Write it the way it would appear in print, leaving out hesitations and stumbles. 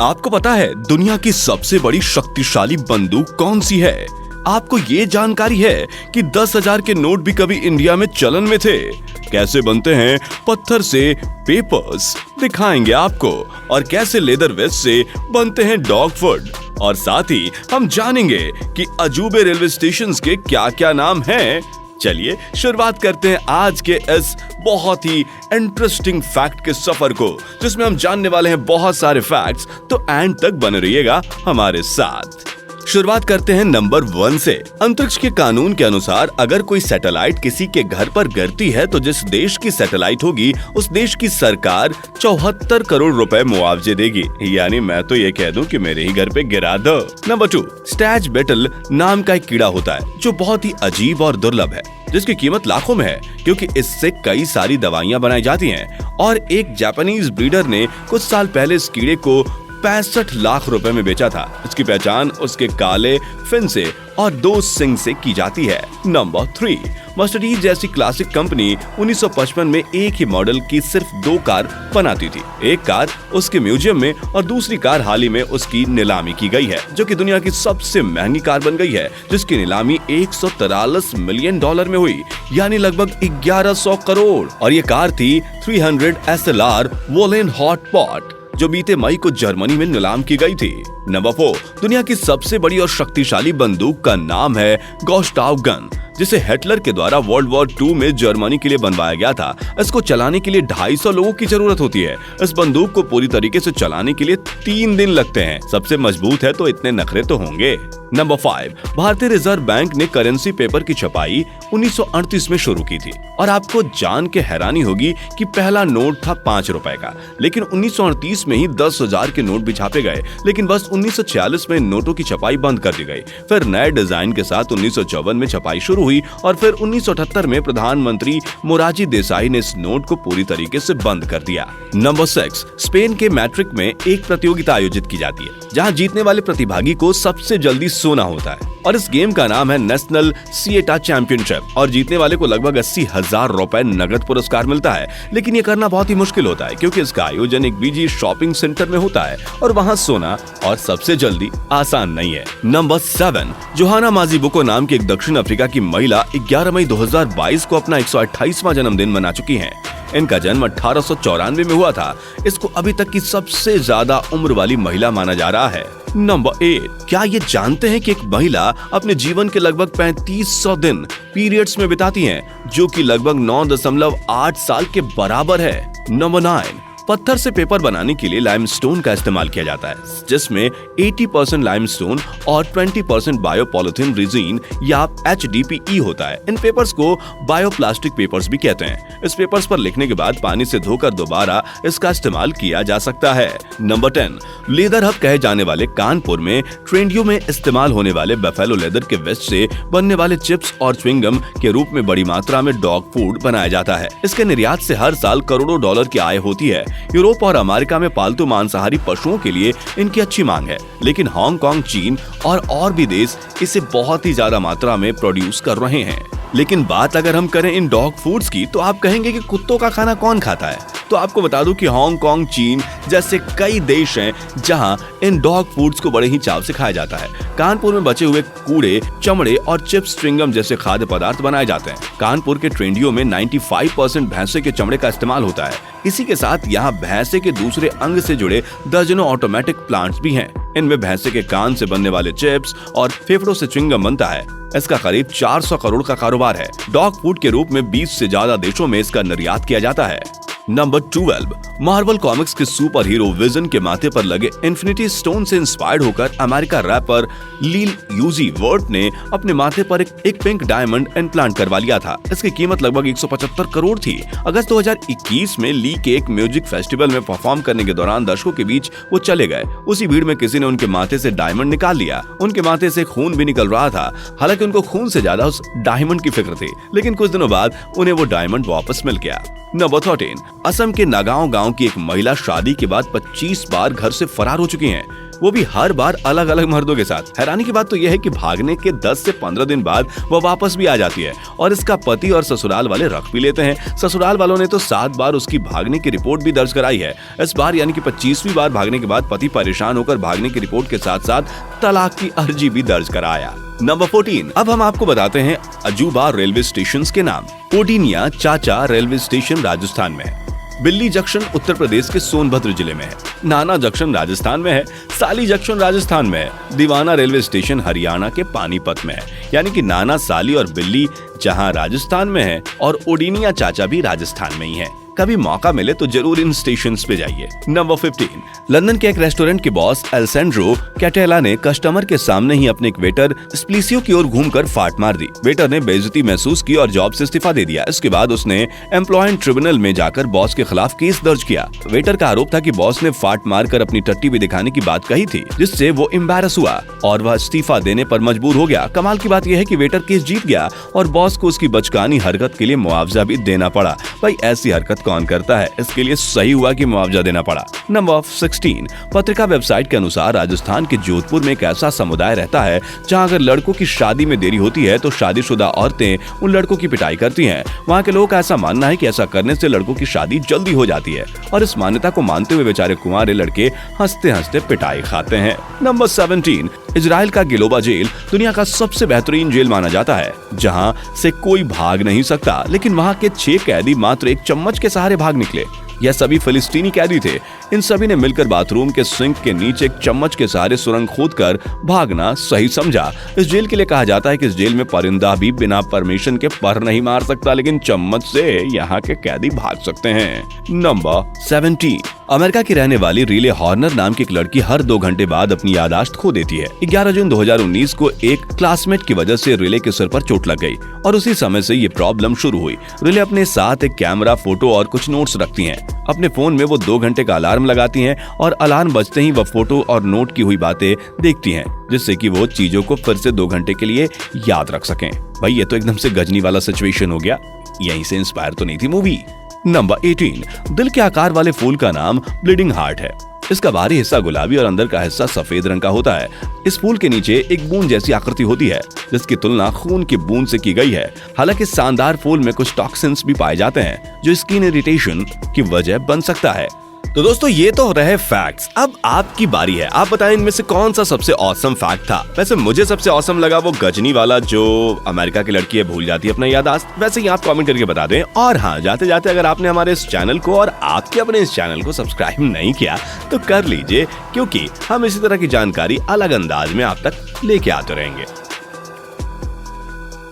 आपको पता है दुनिया की सबसे बड़ी शक्तिशाली बंदूक कौन सी है? आपको ये जानकारी है कि 10,000 के नोट भी कभी इंडिया में चलन में थे? कैसे बनते हैं पत्थर से पेपर्स दिखाएंगे आपको, और कैसे लेदर वेस्ट से बनते हैं डॉग फूड, और साथ ही हम जानेंगे कि अजूबे रेलवे स्टेशन के क्या क्या नाम हैं। चलिए शुरुआत करते हैं आज के इस बहुत ही इंटरेस्टिंग फैक्ट के सफर को, जिसमें हम जानने वाले हैं बहुत सारे फैक्ट्स, तो एंड तक बने रहिएगा हमारे साथ। शुरुआत करते हैं नंबर 1 से। अंतरिक्ष के कानून के अनुसार अगर कोई सैटेलाइट किसी के घर पर गिरती है तो जिस देश की सैटेलाइट होगी उस देश की सरकार 74 करोड़ रुपए मुआवजे देगी। यानी मैं तो ये कह दूं कि मेरे ही घर पे गिरा दो। नंबर 2, स्टैज बेटल नाम का एक कीड़ा होता है जो बहुत ही अजीब और दुर्लभ है, जिसकी कीमत लाखों में है क्योंकि इससे कई सारी दवाइयां बनाई जाती हैं। और एक जापानीज ब्रीडर ने कुछ साल पहले इस कीड़े को 65 लाख रुपए में बेचा था। इसकी पहचान उसके काले फिन से और 2 सिंग से की जाती है। नंबर 3, मर्सिडीज जैसी क्लासिक कंपनी 1955 में एक ही मॉडल की सिर्फ 2 कार बनाती थी। एक कार उसके म्यूजियम में और दूसरी कार हाल ही में उसकी नीलामी की गई है, जो कि दुनिया की सबसे महंगी कार बन गई है, जिसकी नीलामी $143 मिलियन में हुई, यानी लगभग 1100 करोड़। और ये कार थी 300 SLR वोलेन हॉट पॉट, जो बीते मई को जर्मनी में नीलाम की गई थी। नंबर 4, दुनिया की सबसे बड़ी और शक्तिशाली बंदूक का नाम है गुस्ताव गन, जिसे हिटलर के द्वारा वर्ल्ड वॉर 2 में जर्मनी के लिए बनवाया गया था। इसको चलाने के लिए 250 लोगों की जरूरत होती है। इस बंदूक को पूरी तरीके से चलाने के लिए 3 दिन लगते हैं। सबसे मजबूत है तो इतने नखरे तो होंगे। नंबर 5, भारतीय रिजर्व बैंक ने करेंसी पेपर की छपाई 1938 में शुरू की थी। और आपको जान के हैरानी होगी कि पहला नोट था 5 रुपए का, लेकिन 1938 में ही 10,000 के नोट भी छापे गए। लेकिन बस 1946 में नोटों की छपाई बंद कर दी गई। फिर नए डिजाइन के साथ 1954 में छपाई शुरू हुई और फिर 1978 में प्रधानमंत्री मोरारजी देसाई ने इस नोट को पूरी तरीके से बंद कर दिया। नंबर 6, स्पेन के मैड्रिड में एक प्रतियोगिता आयोजित की जाती है जहां जीतने वाले प्रतिभागी को सबसे जल्दी सोना होता है, और इस गेम का नाम है नेशनल सिएटा चैंपियनशिप। और जीतने वाले को लगभग 80,000 रुपए नगद पुरस्कार मिलता है। लेकिन ये करना बहुत ही मुश्किल होता है क्योंकि इसका आयोजन एक बीजी शॉपिंग सेंटर में होता है और वहां सोना और सबसे जल्दी आसान नहीं है। नंबर 7, जोहाना माजीबुको नाम की एक दक्षिण अफ्रीका की महिला 11 मई 2022 को अपना 128वां जन्मदिन मना चुकी है। इनका जन्म 1894 में हुआ था। इसको अभी तक की सबसे ज्यादा उम्र वाली महिला माना जा रहा है। नंबर 8, क्या ये जानते हैं कि एक महिला अपने जीवन के लगभग 3500 दिन पीरियड्स में बिताती हैं, जो कि लगभग 9.8 साल के बराबर है। नंबर 9, पत्थर से पेपर बनाने के लिए लाइमस्टोन का इस्तेमाल किया जाता है, जिसमें 80% लाइमस्टोन और 20% बायोपॉलिथीन रेजिन या HDPE होता है। इन पेपर्स को बायोप्लास्टिक पेपर्स भी कहते हैं। इस पेपर्स पर लिखने के बाद पानी से धोकर दोबारा इसका इस्तेमाल किया जा सकता है। नंबर 10, लेदर हब कहे जाने वाले कानपुर में ट्रेंडियो में इस्तेमाल होने वाले बफेलो लेदर के वेस्ट से बनने वाले चिप्स और च्युइंगम के रूप में बड़ी मात्रा में डॉग फूड बनाया जाता है। इसके निर्यात से हर साल करोड़ों डॉलर की आय होती है। यूरोप और अमेरिका में पालतू मांसाहारी पशुओं के लिए इनकी अच्छी मांग है, लेकिन हांगकांग, चीन और भी देश इसे बहुत ही ज्यादा मात्रा में प्रोड्यूस कर रहे हैं। लेकिन बात अगर हम करें इन डॉग फूड्स की, तो आप कहेंगे कि कुत्तों का खाना कौन खाता है? तो आपको बता दूं कि हांगकांग, चीन जैसे कई देश हैं जहां इन डॉग फूड्स को बड़े ही चाव से खाया जाता है। कानपुर में बचे हुए कूड़े, चमड़े और चिप्स, च्युइंगम जैसे खाद्य पदार्थ बनाए जाते हैं। कानपुर के ट्रेंडियो में 95% भैंसे के चमड़े का इस्तेमाल होता है। इसी के साथ यहाँ भैंसे के दूसरे अंग से जुड़े दर्जनों ऑटोमेटिक प्लांट्स भी हैं। इनमें भैंसे के कान से बनने वाले चिप्स और फेफड़ों से च्युइंगम बनता है। इसका करीब 400 करोड़ का कारोबार है। डॉग फूड के रूप में 20 से ज्यादा देशों में इसका निर्यात किया जाता है। नंबर 12, मार्वल कॉमिक्स के सुपर हीरो विजन के माथे पर लगे इन्फिनिटी स्टोन से इंस्पायर्ड होकर अमेरिका रैपर लील यूजी वर्ट ने अपने माथे पर एक पिंक डायमंड इम्प्लांट करवा लिया था। इसकी कीमत लगभग 175 करोड़ थी। अगस्त 2021 में ली के एक म्यूजिक फेस्टिवल में परफॉर्म करने के दौरान दर्शकों के बीच वो चले गए। उसी भीड़ में किसी ने उनके माथे से डायमंड निकाल लिया। उनके माथे से खून भी निकल रहा था। हालांकि उनको खून से ज्यादा उस डायमंड की फिक्र थी, लेकिन कुछ दिनों बाद उन्हें वो डायमंड वापस मिल गया। नंबर 13, असम के नागांव गांव की एक महिला शादी के बाद 25 बार घर से फरार हो चुकी हैं। वो भी हर बार अलग अलग मर्दों के साथ। हैरानी की बात तो यह है कि भागने के 10 से 15 दिन बाद वो वापस भी आ जाती है और इसका पति और ससुराल वाले रख भी लेते हैं। ससुराल वालों ने तो 7 बार उसकी भागने की रिपोर्ट भी दर्ज कराई है। इस बार यानी कि 25वीं बार भागने के बाद पति परेशान होकर भागने की रिपोर्ट के साथ साथ तलाक की अर्जी भी दर्ज कराया। नंबर 14। अब हम आपको बताते हैं अजूबा रेलवे स्टेशन के नाम। ओडिनिया चाचा रेलवे स्टेशन राजस्थान में है। बिल्ली जंक्शन उत्तर प्रदेश के सोनभद्र जिले में है। नाना जंक्शन राजस्थान में है। साली जंक्शन राजस्थान में है। दीवाना रेलवे स्टेशन हरियाणा के पानीपत में है। यानी कि नाना, साली और बिल्ली जहां राजस्थान में है और ओडिनिया चाचा भी राजस्थान में ही है। कभी मौका मिले तो जरूर इन स्टेशंस पे जाइए। नंबर 15। लंदन के एक रेस्टोरेंट के बॉस एल्सेंड्रो कैटेला ने कस्टमर के सामने ही अपने एक वेटर स्प्लिसियो की ओर घूमकर फाट मार दी। वेटर ने बेइज्जती महसूस की और जॉब से इस्तीफा दे दिया। इसके बाद उसने एम्प्लॉयमेंट ट्रिब्यूनल में जाकर बॉस के खिलाफ केस दर्ज किया। वेटर का आरोप था कि बॉस ने फाट मारकर अपनी टट्टी भी दिखाने की बात कही थी, जिससे वो एम्बैरस हुआ और वह इस्तीफा देने पर मजबूर हो गया। कमाल की बात यह है कि वेटर केस जीत गया और बॉस को उसकी बचकानी हरकत के लिए मुआवजा भी देना पड़ा। भाई ऐसी हरकत कौन करता है, इसके लिए सही हुआ कि मुआवजा देना पड़ा। नंबर 16। पत्रिका वेबसाइट के अनुसार राजस्थान के जोधपुर में एक ऐसा समुदाय रहता है जहां अगर लड़कों की शादी में देरी होती है तो शादीशुदा औरतें उन लड़कों की पिटाई करती हैं। वहां के लोगों का ऐसा मानना है कि ऐसा करने से लड़कों की शादी जल्दी हो जाती है और इस मान्यता को मानते हुए बेचारे कुंवारे लड़के हंसते हंसते पिटाई खाते हैं। नंबर 17। इजराइल का गिलोबा जेल दुनिया का सबसे बेहतरीन जेल माना जाता है, जहां से कोई भाग नहीं सकता, लेकिन वहां के 6 कैदी मात्र एक चम्मच के सहारे भाग निकले। यह सभी फिलिस्तीनी कैदी थे। इन सभी ने मिलकर बाथरूम के सिंक के नीचे एक चम्मच के सहारे सुरंग खोदकर भागना सही समझा। इस जेल के लिए कहा जाता है कि इस जेल में परिंदा भी बिना परमिशन के पर नहीं मार सकता, लेकिन चम्मच से यहाँ के कैदी भाग सकते हैं। नंबर 17। अमेरिका की रहने वाली रिले हॉर्नर नाम की एक लड़की हर 2 घंटे बाद अपनी याददाश्त खो देती है। 11 जून 2019 को एक क्लासमेट की वजह से रिले के सिर पर चोट लग गई और उसी समय से ये प्रॉब्लम शुरू हुई। रिले अपने साथ एक कैमरा, फोटो और कुछ नोट्स रखती हैं। अपने फोन में वो 2 घंटे का अलार्म लगाती हैं और अलार्म बजते ही वो फोटो और नोट की हुई बातें देखती हैं, जिससे कि वो चीजों को फिर से 2 घंटे के लिए याद रख सकें। भाई ये तो एकदम से गजनी वाला सिचुएशन हो गया। यहीं से इंस्पायर तो नहीं थी मूवी। नंबर 18। दिल के आकार वाले फूल का नाम ब्लीडिंग हार्ट है। इसका बाहरी हिस्सा गुलाबी और अंदर का हिस्सा सफेद रंग का होता है। इस फूल के नीचे एक बूंद जैसी आकृति होती है, जिसकी तुलना खून की बूंद से की गई है। हालांकि इस शानदार फूल में कुछ टॉक्सिन्स भी पाए जाते हैं, जो स्किन इरिटेशन की वजह बन सकता है। तो दोस्तों ये तो रहे फैक्ट्स। अब आपकी बारी है, आप बताएं इनमें से कौन सा सबसे ऑसम फैक्ट था। वैसे मुझे सबसे ऑसम लगा वो गजनी वाला, जो अमेरिका की लड़की है भूल जाती है अपना याददाश्त। वैसे ही आप कमेंट करके बता दें। और हाँ, जाते जाते अगर आपने हमारे इस चैनल को और आपके अपने इस चैनल को सब्सक्राइब नहीं किया तो कर लीजिए, क्योंकि हम इसी तरह की जानकारी अलग अंदाज में आप तक लेके आते रहेंगे।